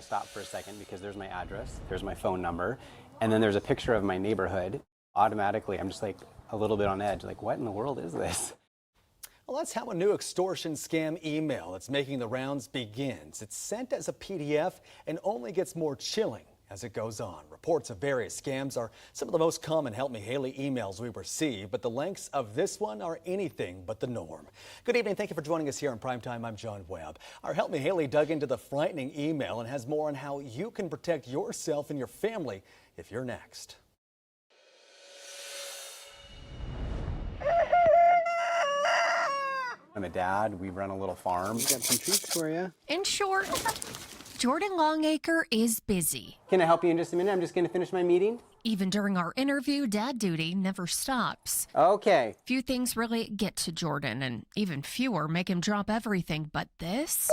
I stop for a second because there's my address, there's my phone number, and then there's a picture of my neighborhood. Automatically, I'm just like a little bit on edge, like what in the world is this? Well, that's how a new extortion scam email that's making the rounds begins. It's sent as a PDF and only gets more chilling as it goes on. Reports of various scams are some of the most common Help Me Hayley emails we receive, but the lengths of this one are anything but the norm. Good evening. Thank you for joining us here on Primetime. I'm John Webb. Our Help Me Hayley dug into the frightening email and has more on how you can protect yourself and your family if you're next. I'm a dad. We run a little farm. We got some treats for you. In short, Jordan Longacre is busy. Can I help you in just a minute? I'm just going to finish my meeting. Even during our interview, dad duty never stops. Okay. Few things really get to Jordan, and even fewer make him drop everything. But this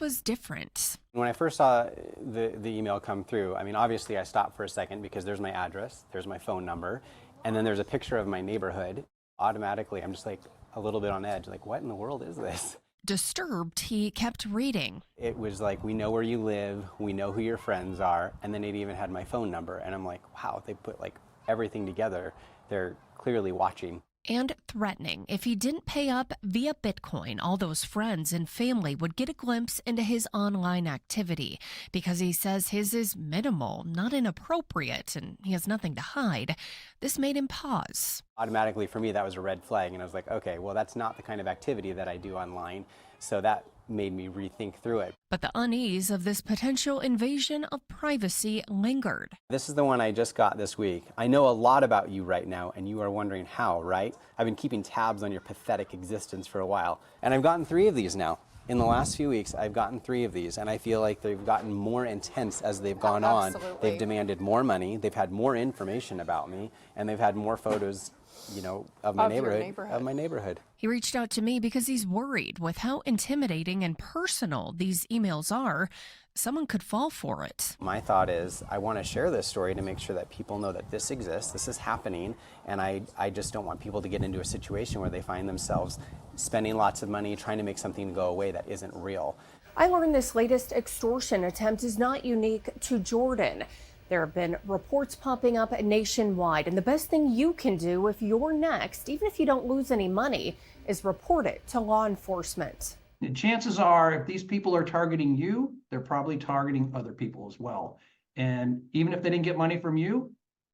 was different. When I first saw the email come through, I mean, obviously I stopped for a second because there's my address, there's my phone number, and then there's a picture of my neighborhood. Automatically, I'm just like a little bit on edge, like what in the world is this? Disturbed, he kept reading. It was like, we know where you live, we know who your friends are, and then it even had my phone number, and I'm like, wow, they put like everything together. They're clearly watching. And threatening. If he didn't pay up via Bitcoin, all those friends and family would get a glimpse into his online activity because he says his is minimal, not inappropriate, and he has nothing to hide. This made him pause. Automatically, for me, that was a red flag, and I was like, okay, well, that's not the kind of activity that I do online, so that made me rethink through it. But the unease of this potential invasion of privacy lingered. This is the one I just got this week. I know a lot about you right now, and you are wondering how, right? I've been keeping tabs on your pathetic existence for a while, and I've gotten 3 of these now. In the last few weeks, I've gotten 3 of these, and I feel like they've gotten more intense as they've gone on. They've demanded more money, they've had more information about me, and they've had more photos, you know, of my neighborhood. He reached out to me because he's worried with how intimidating and personal these emails are. Someone could fall for it. My thought is I want to share this story to make sure that people know that this exists, this is happening, and I just don't want people to get into a situation where they find themselves spending lots of money trying to make something go away that isn't real. I learned this latest extortion attempt is not unique to Jordan. There have been reports popping up nationwide, and the best thing you can do if you're next, even if you don't lose any money, is report it to law enforcement. And chances are, if these people are targeting you, they're probably targeting other people as well. And even if they didn't get money from you,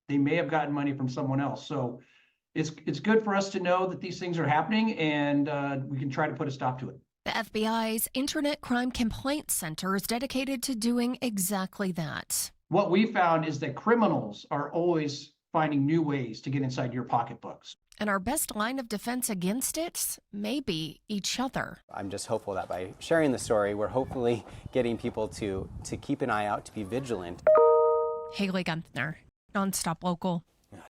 they may have gotten money from someone else. So it's good for us to know that these things are happening, and we can try to put a stop to it. The FBI's Internet Crime Complaint Center is dedicated to doing exactly that. What we found is that criminals are always finding new ways to get inside your pocketbooks. And our best line of defense against it may be each other. I'm just hopeful that by sharing the story, we're hopefully getting people to keep an eye out, to be vigilant. Hayley Gunther, Nonstop Local.